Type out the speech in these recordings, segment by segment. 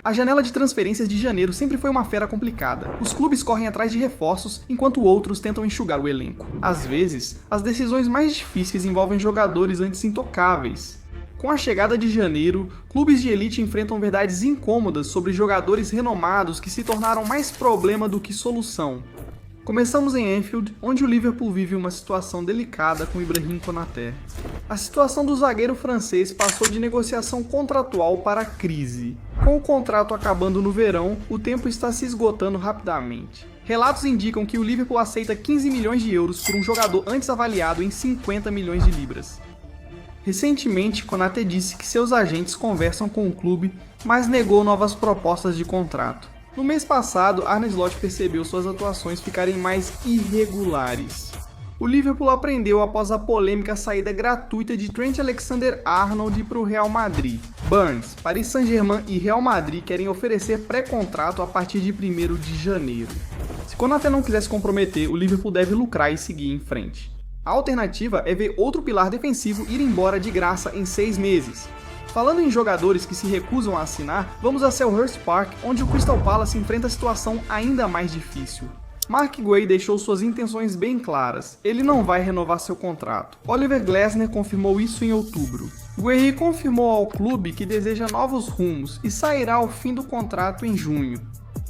A janela de transferências de janeiro sempre foi uma fera complicada. Os clubes correm atrás de reforços, enquanto outros tentam enxugar o elenco. Às vezes, as decisões mais difíceis envolvem jogadores antes intocáveis. Com a chegada de janeiro, clubes de elite enfrentam verdades incômodas sobre jogadores renomados que se tornaram mais problema do que solução. Começamos em Anfield, onde o Liverpool vive uma situação delicada com Ibrahim Konaté. A situação do zagueiro francês passou de negociação contratual para crise. Com o contrato acabando no verão, o tempo está se esgotando rapidamente. Relatos indicam que o Liverpool aceita 15 milhões de euros por um jogador antes avaliado em 50 milhões de libras. Recentemente, Konaté disse que seus agentes conversam com o clube, mas negou novas propostas de contrato. No mês passado, Arne Slot percebeu suas atuações ficarem mais irregulares. O Liverpool aprendeu após a polêmica saída gratuita de Trent Alexander-Arnold para o Real Madrid. Burns, Paris Saint-Germain e Real Madrid querem oferecer pré-contrato a partir de 1º de janeiro. Se Konaté não quiser se comprometer, o Liverpool deve lucrar e seguir em frente. A alternativa é ver outro pilar defensivo ir embora de graça em 6 meses. Falando em jogadores que se recusam a assinar, vamos a Selhurst Park, onde o Crystal Palace enfrenta a situação ainda mais difícil. Mark Guehi deixou suas intenções bem claras, ele não vai renovar seu contrato. Oliver Glasner confirmou isso em outubro. Guehi confirmou ao clube que deseja novos rumos e sairá ao fim do contrato em junho.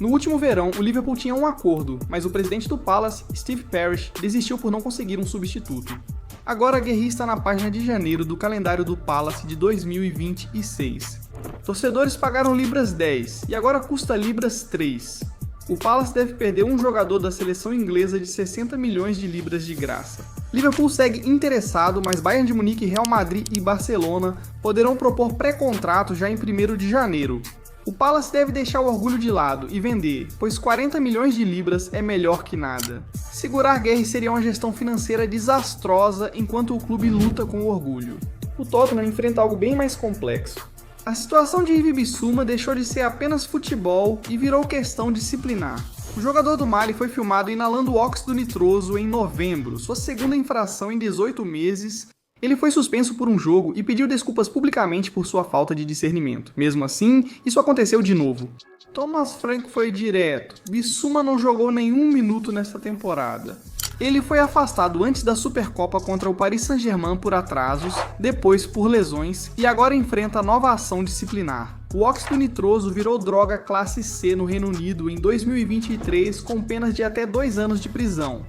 No último verão, o Liverpool tinha um acordo, mas o presidente do Palace, Steve Parish, desistiu por não conseguir um substituto. Agora Guehi está na página de janeiro do calendário do Palace de 2026. Torcedores pagaram libras 10 e agora custa libras 3. O Palace deve perder um jogador da seleção inglesa de 60 milhões de libras de graça. Liverpool segue interessado, mas Bayern de Munique, Real Madrid e Barcelona poderão propor pré-contrato já em 1º de janeiro. O Palace deve deixar o orgulho de lado e vender, pois 40 milhões de libras é melhor que nada. Segurar Guehi seria uma gestão financeira desastrosa enquanto o clube luta com o orgulho. O Tottenham enfrenta algo bem mais complexo. A situação de Yves Bissouma deixou de ser apenas futebol e virou questão disciplinar. O jogador do Mali foi filmado inalando óxido nitroso em novembro, sua segunda infração em 18 meses. Ele foi suspenso por um jogo e pediu desculpas publicamente por sua falta de discernimento. Mesmo assim, isso aconteceu de novo. Thomas Frank foi direto. Bissouma não jogou nenhum minuto nesta temporada. Ele foi afastado antes da Supercopa contra o Paris Saint-Germain por atrasos, depois por lesões e agora enfrenta nova ação disciplinar. O óxido nitroso virou droga classe C no Reino Unido em 2023 com penas de até 2 anos de prisão.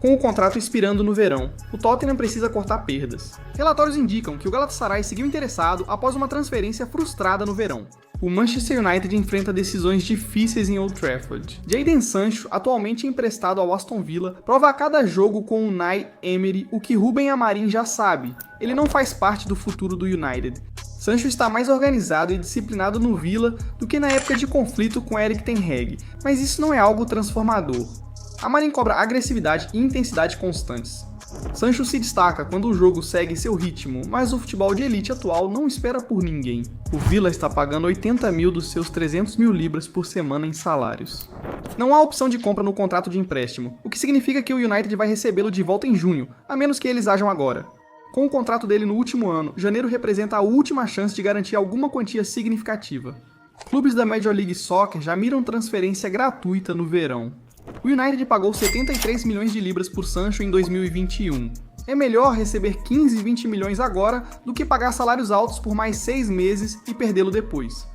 Com o contrato expirando no verão, o Tottenham precisa cortar perdas. Relatórios indicam que o Galatasaray seguiu interessado após uma transferência frustrada no verão. O Manchester United enfrenta decisões difíceis em Old Trafford. Jadon Sancho, atualmente emprestado ao Aston Villa, prova a cada jogo com o Unai Emery o que Ruben Amorim já sabe: ele não faz parte do futuro do United. Sancho está mais organizado e disciplinado no Villa do que na época de conflito com Erik ten Hag, mas isso não é algo transformador. Amorim cobra agressividade e intensidade constantes. Sancho se destaca quando o jogo segue seu ritmo, mas o futebol de elite atual não espera por ninguém. O Villa está pagando 80 mil dos seus 300 mil libras por semana em salários. Não há opção de compra no contrato de empréstimo, o que significa que o United vai recebê-lo de volta em junho, a menos que eles ajam agora. Com o contrato dele no último ano, janeiro representa a última chance de garantir alguma quantia significativa. Clubes da Major League Soccer já miram transferência gratuita no verão. O United pagou 73 milhões de libras por Sancho em 2021. É melhor receber 15 e 20 milhões agora do que pagar salários altos por mais 6 meses e perdê-lo depois.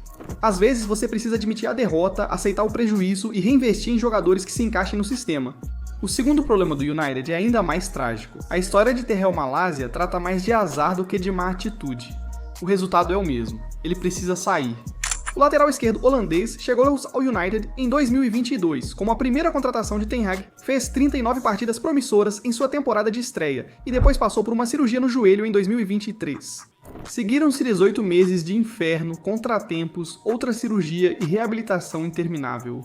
Às vezes você precisa admitir a derrota, aceitar o prejuízo e reinvestir em jogadores que se encaixem no sistema. O segundo problema do United é ainda mais trágico. A história de Terrell Malásia trata mais de azar do que de má atitude. O resultado é o mesmo: ele precisa sair. O lateral esquerdo holandês chegou ao United em 2022, como a primeira contratação de Ten Hag, fez 39 partidas promissoras em sua temporada de estreia e depois passou por uma cirurgia no joelho em 2023. Seguiram-se 18 meses de inferno, contratempos, outra cirurgia e reabilitação interminável.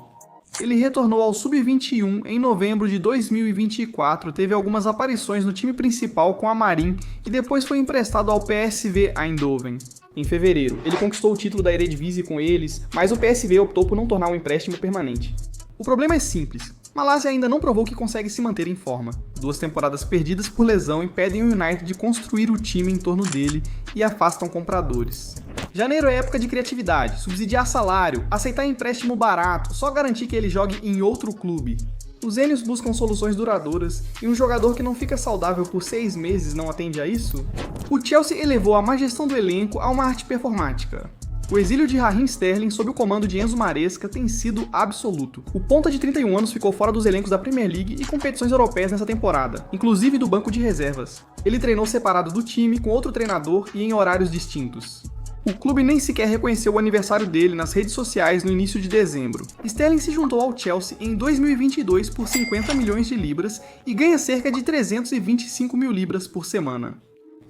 Ele retornou ao Sub-21 em novembro de 2024, teve algumas aparições no time principal com Amorim e depois foi emprestado ao PSV Eindhoven. Em fevereiro, ele conquistou o título da Eredivisie com eles, mas o PSV optou por não tornar o empréstimo permanente. O problema é simples: Malásia ainda não provou que consegue se manter em forma. 2 temporadas perdidas por lesão impedem o United de construir o time em torno dele e afastam compradores. Janeiro é época de criatividade, subsidiar salário, aceitar empréstimo barato, só garantir que ele jogue em outro clube. Os Enios buscam soluções duradouras e um jogador que não fica saudável por 6 meses não atende a isso? O Chelsea elevou a má gestão do elenco a uma arte performática. O exílio de Raheem Sterling sob o comando de Enzo Maresca tem sido absoluto. O ponta de 31 anos ficou fora dos elencos da Premier League e competições europeias nessa temporada, inclusive do banco de reservas. Ele treinou separado do time, com outro treinador e em horários distintos. O clube nem sequer reconheceu o aniversário dele nas redes sociais no início de dezembro. Sterling se juntou ao Chelsea em 2022 por 50 milhões de libras e ganha cerca de 325 mil libras por semana.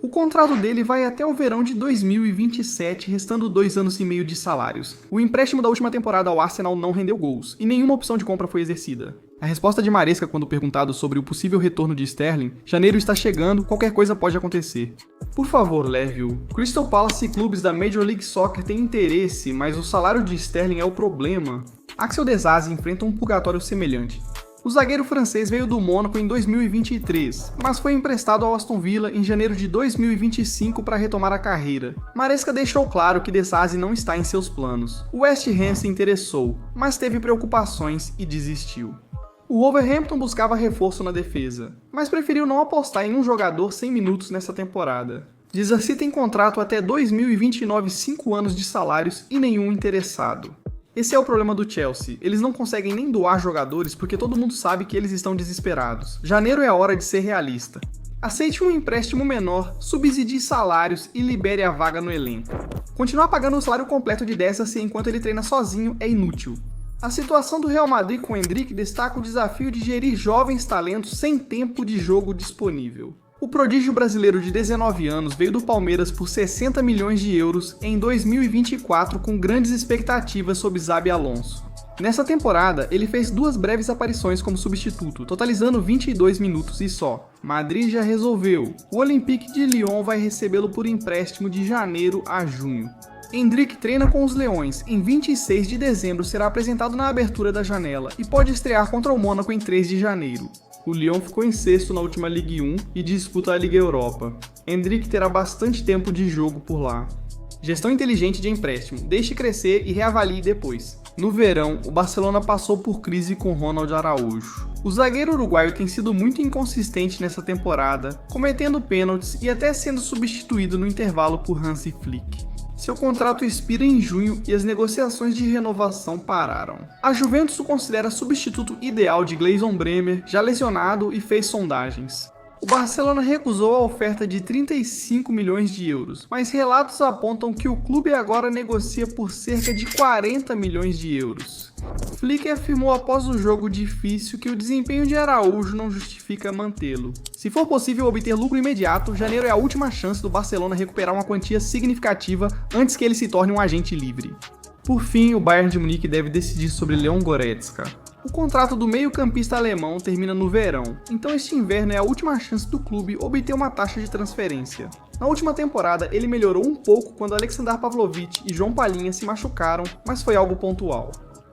O contrato dele vai até o verão de 2027, restando 2 anos e meio de salários. O empréstimo da última temporada ao Arsenal não rendeu gols, e nenhuma opção de compra foi exercida. A resposta de Maresca quando perguntado sobre o possível retorno de Sterling: janeiro está chegando, qualquer coisa pode acontecer. Por favor, leve-o. Crystal Palace e clubes da Major League Soccer têm interesse, mas o salário de Sterling é o problema. Axel Disasi enfrenta um purgatório semelhante. O zagueiro francês veio do Mônaco em 2023, mas foi emprestado ao Aston Villa em janeiro de 2025 para retomar a carreira. Maresca deixou claro que Disasi não está em seus planos. O West Ham se interessou, mas teve preocupações e desistiu. O Wolverhampton buscava reforço na defesa, mas preferiu não apostar em um jogador sem minutos nessa temporada. Disasi tem contrato até 2029, 5 anos de salários e nenhum interessado. Esse é o problema do Chelsea, eles não conseguem nem doar jogadores porque todo mundo sabe que eles estão desesperados. Janeiro é a hora de ser realista. Aceite um empréstimo menor, subsidie salários e libere a vaga no elenco. Continuar pagando o salário completo de Disasi enquanto ele treina sozinho é inútil. A situação do Real Madrid com Endrick destaca o desafio de gerir jovens talentos sem tempo de jogo disponível. O prodígio brasileiro de 19 anos veio do Palmeiras por 60 milhões de euros em 2024 com grandes expectativas sob Xabi Alonso. Nessa temporada, ele fez 2 breves aparições como substituto, totalizando 22 minutos e só. Madrid já resolveu. O Olympique de Lyon vai recebê-lo por empréstimo de janeiro a junho. Endrick treina com os Leões. Em 26 de dezembro será apresentado na abertura da janela e pode estrear contra o Mônaco em 3 de janeiro. O Lyon ficou em sexto na última Ligue 1 e disputa a Liga Europa. Endrick terá bastante tempo de jogo por lá. Gestão inteligente de empréstimo. Deixe crescer e reavalie depois. No verão, o Barcelona passou por crise com Ronald Araújo. O zagueiro uruguaio tem sido muito inconsistente nessa temporada, cometendo pênaltis e até sendo substituído no intervalo por Hansi Flick. Seu contrato expira em junho e as negociações de renovação pararam. A Juventus o considera substituto ideal de Gleison Bremer, já lesionado e fez sondagens. O Barcelona recusou a oferta de 35 milhões de euros, mas relatos apontam que o clube agora negocia por cerca de 40 milhões de euros. Flick afirmou após o jogo difícil que o desempenho de Araújo não justifica mantê-lo. Se for possível obter lucro imediato, janeiro é a última chance do Barcelona recuperar uma quantia significativa antes que ele se torne um agente livre. Por fim, o Bayern de Munique deve decidir sobre Leon Goretzka. O contrato do meio-campista alemão termina no verão, então este inverno é a última chance do clube obter uma taxa de transferência. Na última temporada, ele melhorou um pouco quando Aleksandar Pavlovic e João Palhinha se machucaram, mas foi algo pontual.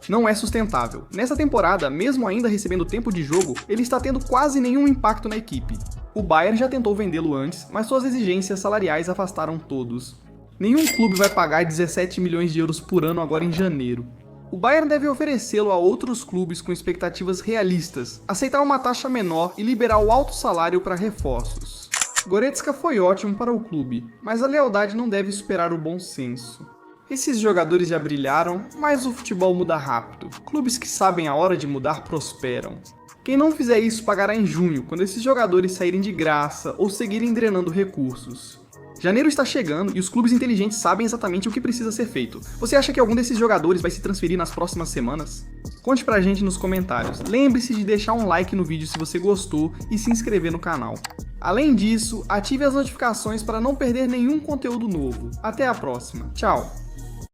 Não é sustentável. Nessa temporada, mesmo ainda recebendo tempo de jogo, ele está tendo quase nenhum impacto na equipe. O Bayern já tentou vendê-lo antes, mas suas exigências salariais afastaram todos. Nenhum clube vai pagar 17 milhões de euros por ano agora em janeiro. O Bayern deve oferecê-lo a outros clubes com expectativas realistas, aceitar uma taxa menor e liberar o alto salário para reforços. Goretzka foi ótimo para o clube, mas a lealdade não deve superar o bom senso. Esses jogadores já brilharam, mas o futebol muda rápido. Clubes que sabem a hora de mudar prosperam. Quem não fizer isso pagará em junho, quando esses jogadores saírem de graça ou seguirem drenando recursos. Janeiro está chegando e os clubes inteligentes sabem exatamente o que precisa ser feito. Você acha que algum desses jogadores vai se transferir nas próximas semanas? Conte pra gente nos comentários. Lembre-se de deixar um like no vídeo se você gostou e se inscrever no canal. Além disso, ative as notificações para não perder nenhum conteúdo novo. Até a próxima. Tchau!